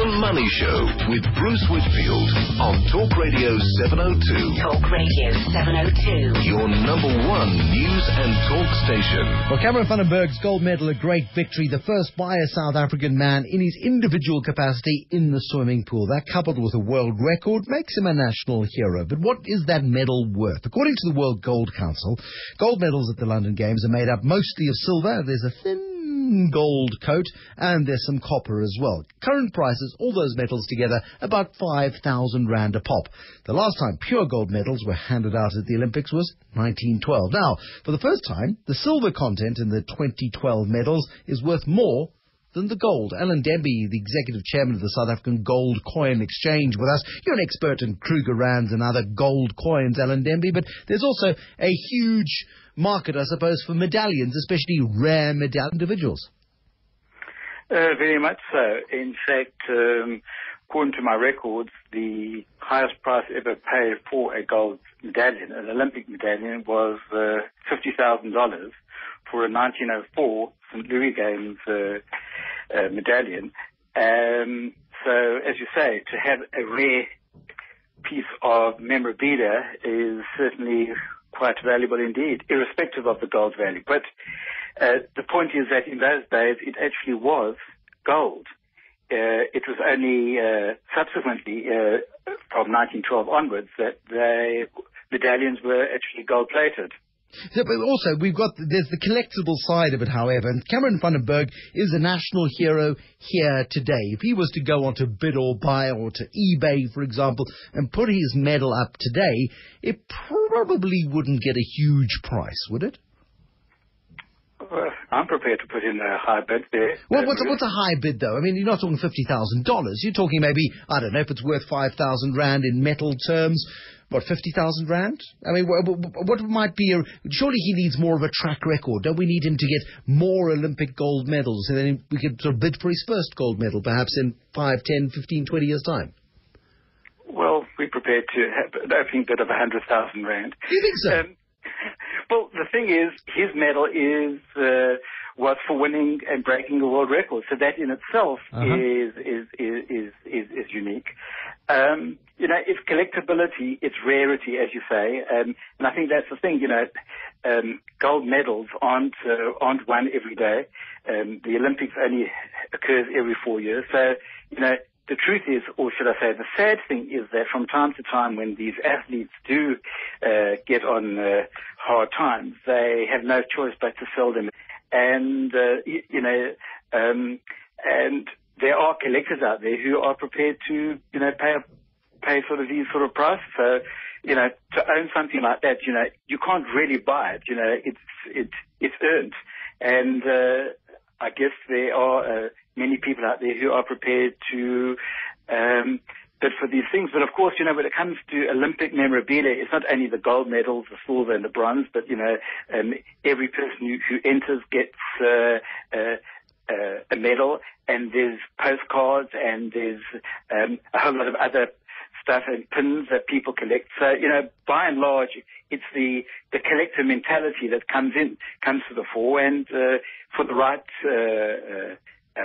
The Money Show with Bruce Whitfield on Talk Radio 702. Talk Radio 702. Your number one news and talk station. Well, Cameron van den Berg's gold medal, a great victory. The first by a South African man in his individual capacity in the swimming pool. That, coupled with a world record, makes him a national hero. But what is that medal worth? According to the World Gold Council, gold medals at the London Games are made up mostly of silver. There's a thin gold coat, and there's some copper as well. Current prices, all those metals together, about 5,000 rand a pop. The last time pure gold medals were handed out at the Olympics was 1912. Now, for the first time, the silver content in the 2012 medals is worth more than the gold. Alan Demby, the executive chairman of the South African Gold Coin Exchange, with us. You're an expert in Kruger Rands and other gold coins, Alan Demby, but there's also a huge market, I suppose, for medallions, especially rare medallion individuals. Very much so. In fact, according to my records, the highest price ever paid for a gold medallion, an Olympic medallion, was $50,000 for a 1904 St. Louis Games medallion. So, as you say, to have a rare piece of memorabilia is certainly quite valuable indeed, irrespective of the gold value. But the point is that in those days, it actually was gold. It was only subsequently, from 1912 onwards, that the medallions were actually gold-plated. So, but also, there's the collectible side of it, however, and Cameron van den Berg is a national hero here today. If he was to go onto Bid or Buy or to eBay, for example, and put his medal up today, it probably wouldn't get a huge price, would it? I'm prepared to put in a high bid there. Well, what's a high bid, though? I mean, you're not talking $50,000. You're talking maybe, I don't know, if it's worth 5,000 rand in metal terms. What, 50,000 rand? I mean, what might be surely he needs more of a track record. Don't we need him to get more Olympic gold medals? And then we could sort of bid for his first gold medal, perhaps in 5, 10, 15, 20 years' time. Well, we're prepared to have an opening bid of 100,000 rand. Do you think so? Well, the thing is, his medal was for winning and breaking the world record. So that in itself is unique. You know, it's collectability, it's rarity, as you say, and I think that's the thing. You know, gold medals aren't won every day. The Olympics only occurs every 4 years. So, you know, the truth is, or should I say, the sad thing is that from time to time, when these athletes do get on hard times, they have no choice but to sell them. And you know, and there are collectors out there who are prepared to, you know, pay sort of these sort of prices. So, you know, to own something like that, you know, you can't really buy it. You know, it's earned, and I guess there are many people out there who are prepared to bid for these things. But of course, you know, when it comes to Olympic memorabilia, it's not only the gold medals, the silver and the bronze, but, you know, every person who enters gets a medal, and there's postcards, and there's a whole lot of other stuff and pins that people collect. So, you know, by and large, it's the collector mentality that comes to the fore, and for the right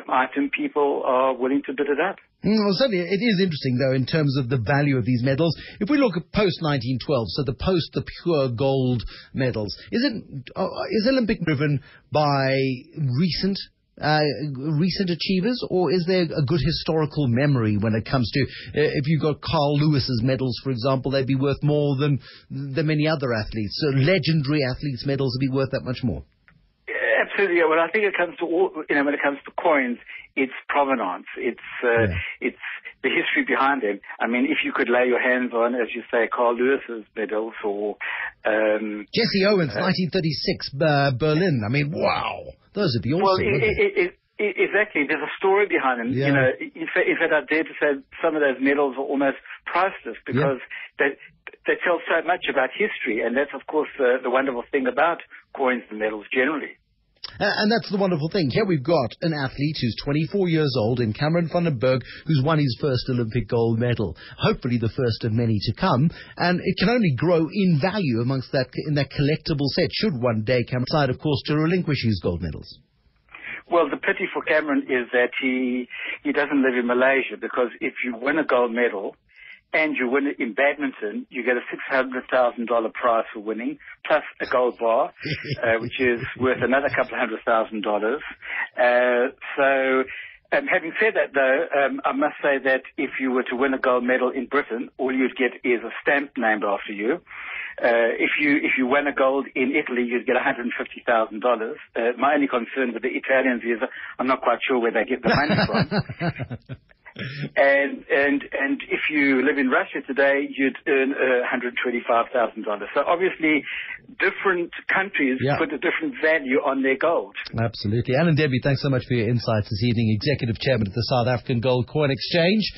item, people are willing to bid it up. Well, certainly it is interesting, though, in terms of the value of these medals. If we look at post-1912, so the pure gold medals, is Olympic driven by recent achievers, or is there a good historical memory when it comes to, if you've got Carl Lewis's medals, for example, they'd be worth more than many other athletes. So legendary athletes' medals would be worth that much more. Absolutely. Well, I think it comes to when it comes to coins, it's provenance. It's the history behind them. I mean, if you could lay your hands on, as you say, Carl Lewis's medals, or Jesse Owens, 1936, Berlin. I mean, wow, those would be awesome. Well, exactly. There's a story behind them. Yeah. You know, in fact, I dare to say some of those medals are almost priceless because they tell so much about history, and that's, of course, the wonderful thing about coins and medals generally. And that's the wonderful thing. Here we've got an athlete who's 24 years old in Cameron van den Berg, who's won his first Olympic gold medal. Hopefully the first of many to come. And it can only grow in value amongst that, in that collectible set, should one day come aside, of course, to relinquish his gold medals. Well, the pity for Cameron is that he doesn't live in Malaysia, because if you win a gold medal and you win it in badminton, you get a $600,000 prize for winning, plus a gold bar, which is worth another couple of $100,000. Having said that, though, I must say that if you were to win a gold medal in Britain, all you'd get is a stamp named after you. If you win a gold in Italy, you'd get $150,000. My only concern with the Italians is I'm not quite sure where they get the money from. And if you live in Russia today, you'd earn $125,000. So obviously, different countries put a different value on their gold. Absolutely. Alan Demby, thanks so much for your insights this evening. Executive Chairman of the South African Gold Coin Exchange.